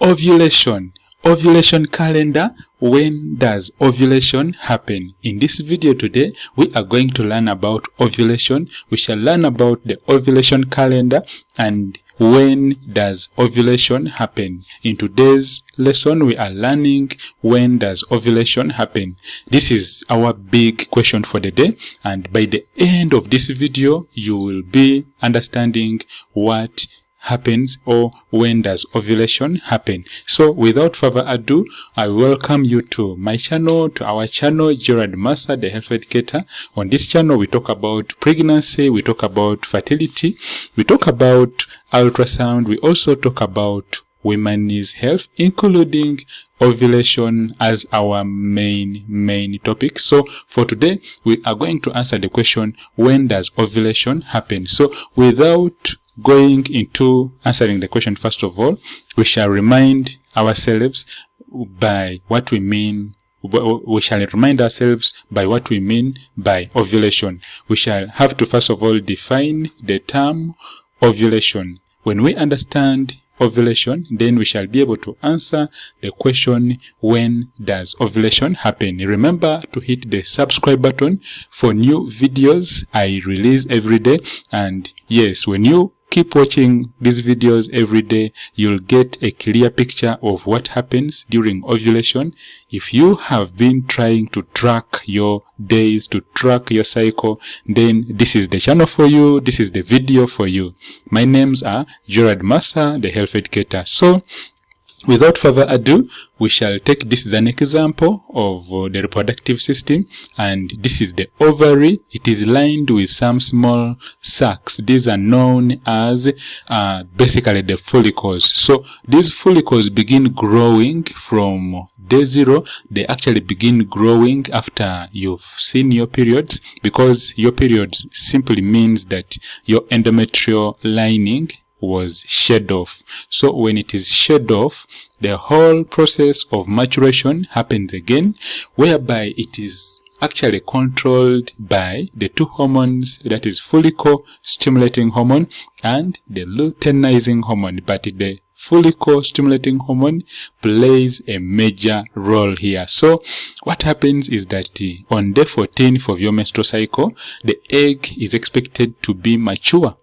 Ovulation. Ovulation calendar. When does ovulation happen? In this video today, we are going to learn about ovulation. We shall learn about the ovulation calendar and when does ovulation happen. In today's lesson, we are learning when does ovulation happen. This is our big question for the day, and by the end of this video, you will be understanding what happens or when does ovulation happen. So without further ado, I welcome you to my channel, to our channel, Gerald Massa, the Health Educator. On this channel, we talk about pregnancy, we talk about fertility, we talk about ultrasound, we also talk about women's health, including ovulation as our main topic. So for today, we are going to answer the question, when does ovulation happen? So without going into answering the question, first of all, we shall remind ourselves by what we mean. We shall remind ourselves by what we mean by ovulation. We shall have to first of all define the term ovulation. When we understand ovulation, then we shall be able to answer the question, when does ovulation happen? Remember to hit the subscribe button for new videos I release every day. And yes, when you keep watching these videos every day, you'll get a clear picture of what happens during ovulation. If you have been trying to track your days, to track your cycle, then this is the channel for you, this is the video for you. My names are Gerald Massa, the Health Educator. So without further ado, we shall take this as an example of the reproductive system, and this is the ovary. It is lined with some small sacs. These are known as basically the follicles. So these follicles begin growing from day 0. They actually begin growing after you've seen your periods, because your periods simply means that your endometrial lining was shed off. So when it is shed off, the whole process of maturation happens again, whereby it is actually controlled by the two hormones, that is follicle stimulating hormone and the luteinizing hormone. But the follicle stimulating hormone plays a major role here. So what happens is that on day 14th of your menstrual cycle, the egg is expected to be mature,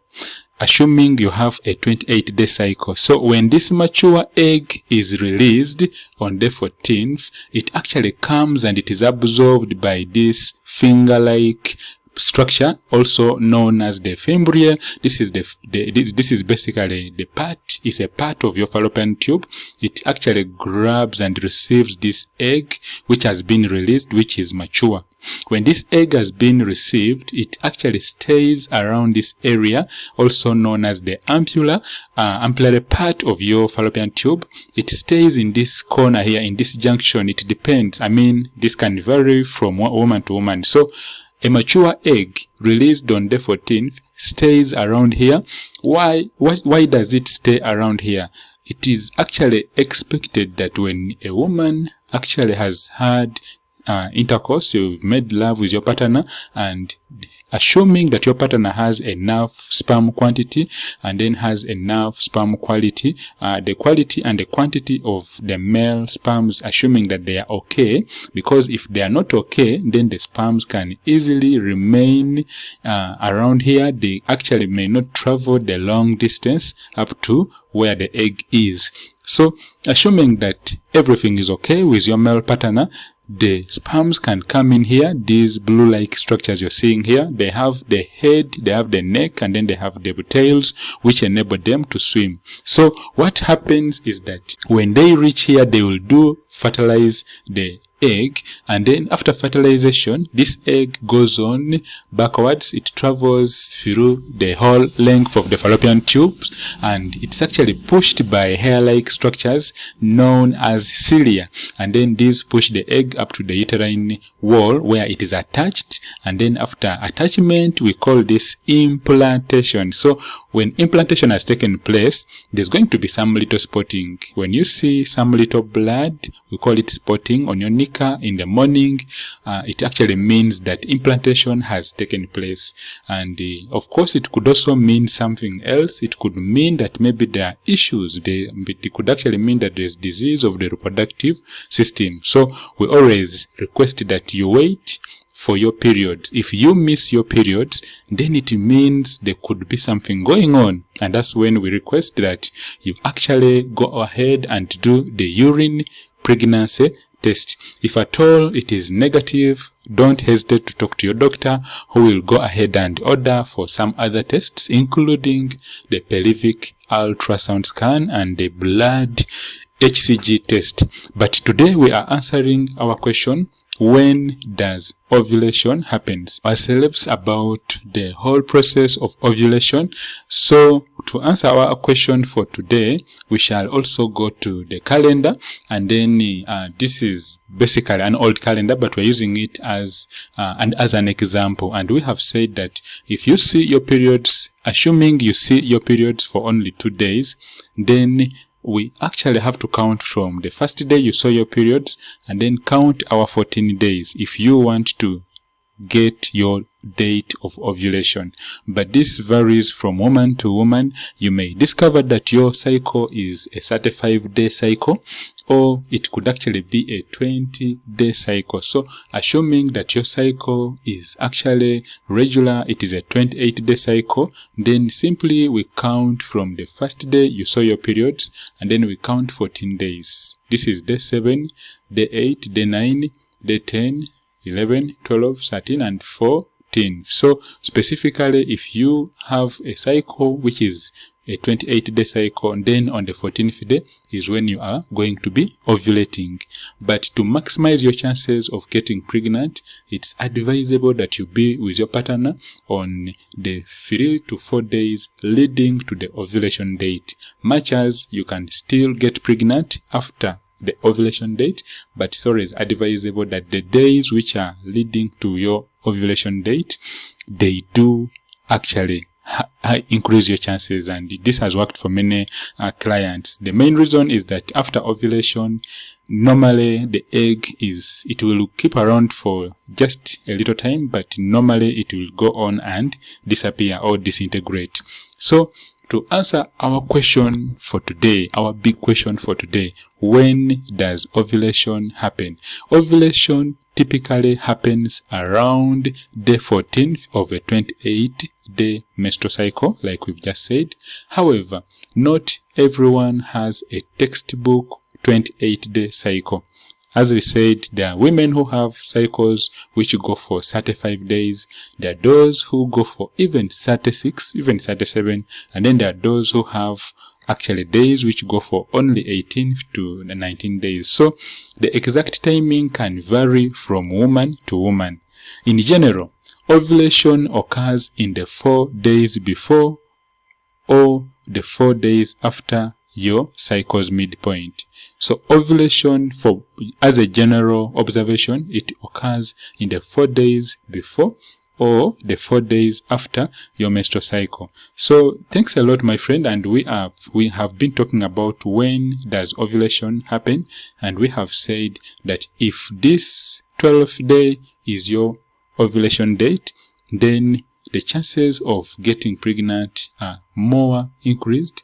assuming you have a 28-day cycle. So when this mature egg is released on day 14th, it actually comes and it is absorbed by this finger-like structure, also known as the fimbriae. This is this is basically the part, is a part of your fallopian tube. It actually grabs and receives this egg which has been released, which is mature. When this egg has been received, it actually stays around this area, also known as the ampullary part of your fallopian tube. It stays in this corner here, in this junction. It depends. I mean, this can vary from woman to woman. So a mature egg released on day 14th stays around here. Why does it stay around here? It is actually expected that when a woman actually has had intercourse, you've made love with your partner, and assuming that your partner has enough sperm quantity and then has enough sperm quality, the quality and the quantity of the male sperms, assuming that they are okay, because if they are not okay, then the sperms can easily remain around here. They actually may not travel the long distance up to where the egg is. So assuming that everything is okay with your male partner, the sperms can come in here. These blue-like structures you're seeing here, they have the head, they have the neck, and then they have the tails, which enable them to swim. So what happens is that when they reach here, they will fertilize the egg, and then after fertilization, this egg goes on backwards. It travels through the whole length of the fallopian tubes, and it's actually pushed by hair-like structures known as cilia, and then these push the egg up to the uterine wall where it is attached, and then after attachment we call this implantation. So when implantation has taken place, there's going to be some little spotting. When you see some little blood, we call it spotting on your knicker in the morning, it actually means that implantation has taken place. And of course it could also mean something else. It could mean that maybe there are issues. It could actually mean that there's disease of the reproductive system. So we always request that you wait for your periods. If you miss your periods, then it means there could be something going on, and that's when we request that you actually go ahead and do the urine pregnancy test. If at all it is negative, don't hesitate to talk to your doctor, who will go ahead and order for some other tests, including the pelvic ultrasound scan and the blood HCG test. But today we are answering our question, when does ovulation happens? Our celebs about the whole process of ovulation. So to answer our question for today, we shall also go to the calendar, and then this is basically an old calendar, but we're using it as an example. And we have said that if you see your periods, assuming you see your periods for only 2 days, then we actually have to count from the first day you saw your periods and then count our 14 days if you want to get your date of ovulation. But this varies from woman to woman. You may discover that your cycle is a 35-day cycle, or it could actually be a 20-day cycle. So assuming that your cycle is actually regular, it is a 28-day cycle, then simply we count from the first day you saw your periods, and then we count 14 days. This is day 7, day 8, day 9, day 10, 11, 12, 13, and 14. So specifically, if you have a cycle which is a 28-day cycle, then on the 14th day is when you are going to be ovulating. But to maximize your chances of getting pregnant, it's advisable that you be with your partner on the 3 to 4 days leading to the ovulation date. Much as you can still get pregnant after the ovulation date, but it's always advisable that the days which are leading to your ovulation date, they do actually increase your chances, and this has worked for many clients. The main reason is that after ovulation, normally the egg it will keep around for just a little time, but normally it will go on and disappear or disintegrate. So to answer our question for today, our big question for today, when does ovulation happen? Ovulation typically happens around day 14th of a 28-day menstrual cycle, like we've just said. However, not everyone has a textbook 28-day cycle. As we said, there are women who have cycles which go for 35 days. There are those who go for even 36, even 37. And then there are those who have actually days which go for only 18 to 19 days. So the exact timing can vary from woman to woman. In general, ovulation occurs in the 4 days before or the 4 days after your cycle's midpoint. So ovulation, as a general observation, it occurs in the 4 days before or the 4 days after your menstrual cycle. So thanks a lot, my friend, and we have been talking about when does ovulation happen, and we have said that if this 12th day is your ovulation date, then the chances of getting pregnant are more increased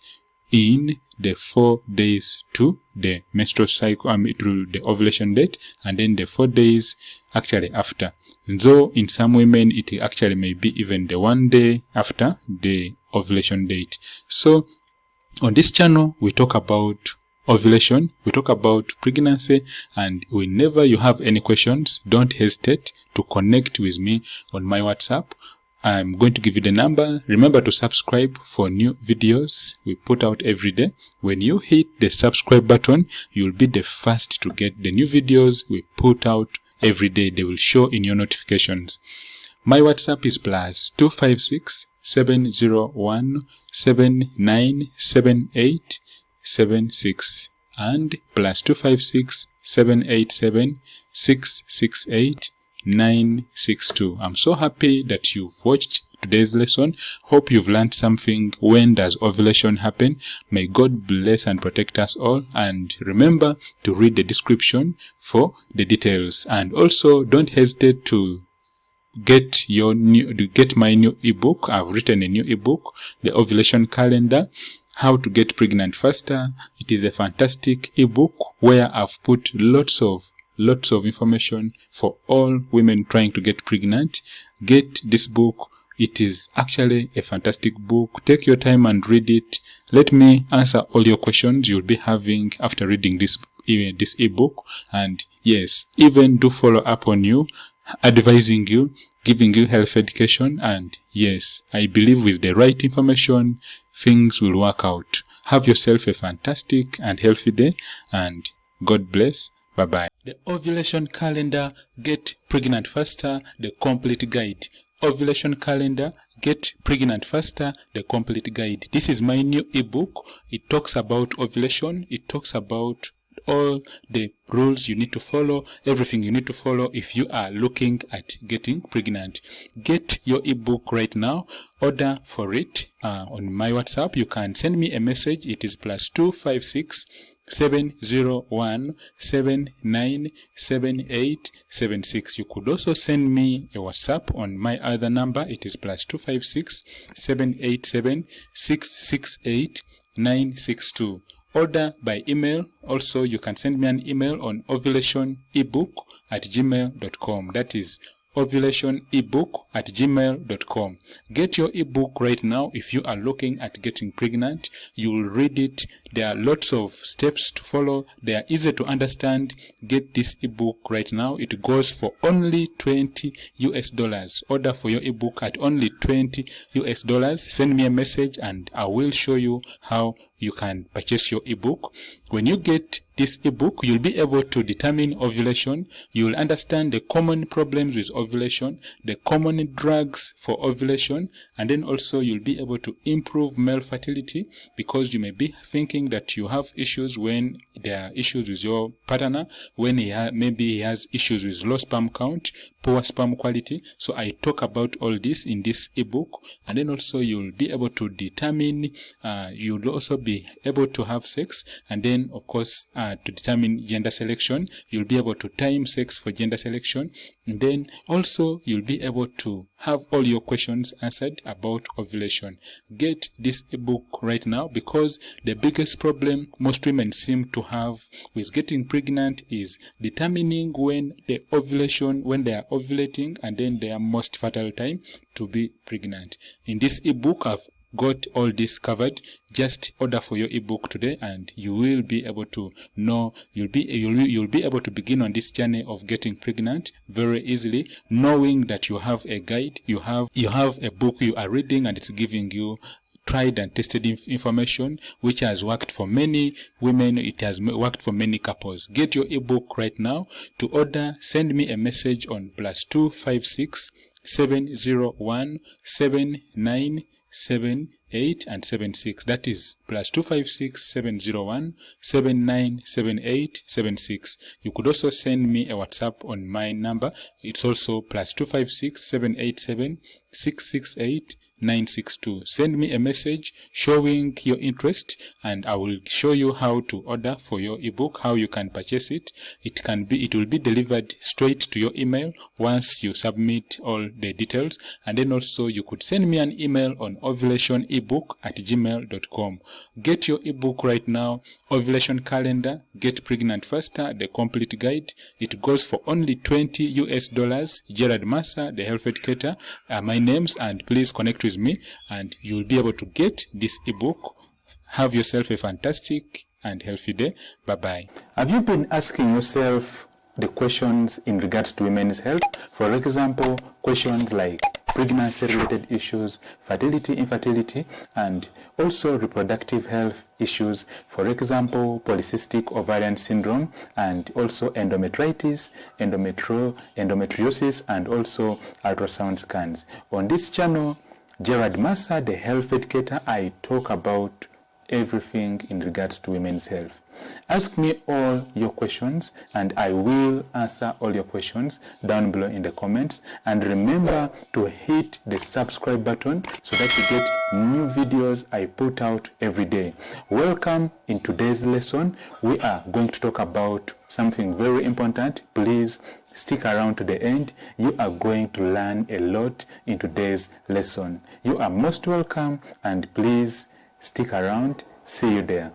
in the 4 days to the menstrual cycle, to the ovulation date, and then the 4 days actually after. Though in some women it actually may be even the 1 day after the ovulation date. So on this channel we talk about ovulation, we talk about pregnancy, and whenever you have any questions, don't hesitate to connect with me on my WhatsApp. I'm going to give you the number. Remember to subscribe for new videos we put out every day. When you hit the subscribe button, you'll be the first to get the new videos we put out every day. They will show in your notifications. My WhatsApp is +256 701 797876 and +256 787 668 962. I'm so happy that you've watched today's lesson. Hope you've learned something. When does ovulation happen? May God bless and protect us all, and remember to read the description for the details. And also don't hesitate to get my new ebook. I've written a new ebook, The Ovulation Calendar, How to Get Pregnant Faster. It is a fantastic ebook where I've put lots of information for all women trying to get pregnant. Get this book. It is actually a fantastic book. Take your time and read it. Let me answer all your questions you'll be having after reading this ebook. And yes, even do follow up on you, advising you, giving you health education. And yes, I believe with the right information, things will work out. Have yourself a fantastic and healthy day, and God bless. Bye-bye. The Ovulation Calendar, Get Pregnant Faster, the complete guide. Ovulation Calendar, Get Pregnant Faster, the complete guide. This is my new ebook. It talks about ovulation. It talks about all the rules you need to follow, everything you need to follow if you are looking at getting pregnant. Get your ebook right now. Order for it on my WhatsApp. You can send me a message. It is +256 701 797876. You could also send me a WhatsApp on my other number. It is +256 787 668 962. Order by email. Also, you can send me an email on ovulationebook@gmail.com. That is ovulationebook@gmail.com. Get your ebook right now. If you are looking at getting pregnant, you will read it. There are lots of steps to follow. They are easy to understand. Get this ebook right now. It goes for only $20. Order for your ebook at only $20. Send me a message and I will show you how you can purchase your ebook. When you get this ebook, you'll be able to determine ovulation. You'll understand the common problems with ovulation, the common drugs for ovulation, and then also you'll be able to improve male fertility, because you may be thinking that you have issues when there are issues with your partner, when maybe he has issues with low sperm count, poor sperm quality. So I talk about all this in this ebook, and then also you'll be able to determine, you'll also be able to have sex, and then of course to determine gender selection. You'll be able to time sex for gender selection, and then also you'll be able to have all your questions answered about ovulation. Get this ebook right now, because the biggest problem most women seem to have with getting pregnant is determining when they are ovulating, and then their most fertile time to be pregnant. In this ebook, I've got all this covered. Just order for your ebook today, and you will be able to know, you'll be able to begin on this journey of getting pregnant very easily, knowing that you have a guide, you have a book you are reading, and it's giving you tried and tested information which has worked for many women. It has worked for many couples. Get your ebook right now. To order, send me a message on +256 701 7978 and 76. That is +256 701 797876. You could also send me a WhatsApp on my number. It's also +256 787 668 962. Send me a message showing your interest, and I will show you how to order for your ebook, how you can purchase it. It will be delivered straight to your email once you submit all the details. And then also you could send me an email on ovulationebook@gmail.com. Get your ebook right now. Ovulation Calendar, Get Pregnant Faster, the complete guide. It goes for only $20. Gerald Massa, the Health Educator, are my names, and please connect with me and you'll be able to get this ebook. Have yourself a fantastic and healthy day. Bye-bye. Have you been asking yourself the questions in regards to women's health? For example, questions like pregnancy-related issues, fertility, infertility, and also reproductive health issues. For example, polycystic ovarian syndrome, and also endometritis, endometriosis, and also ultrasound scans. On this channel, Gerald Massa, the Health Educator, I talk about everything in regards to women's health. Ask me all your questions and I will answer all your questions down below in the comments. And remember to hit the subscribe button so that you get new videos I put out every day. Welcome. In today's lesson, we are going to talk about something very important. Please stick around to the end. You are going to learn a lot in today's lesson. You are most welcome and please stick around. See you there.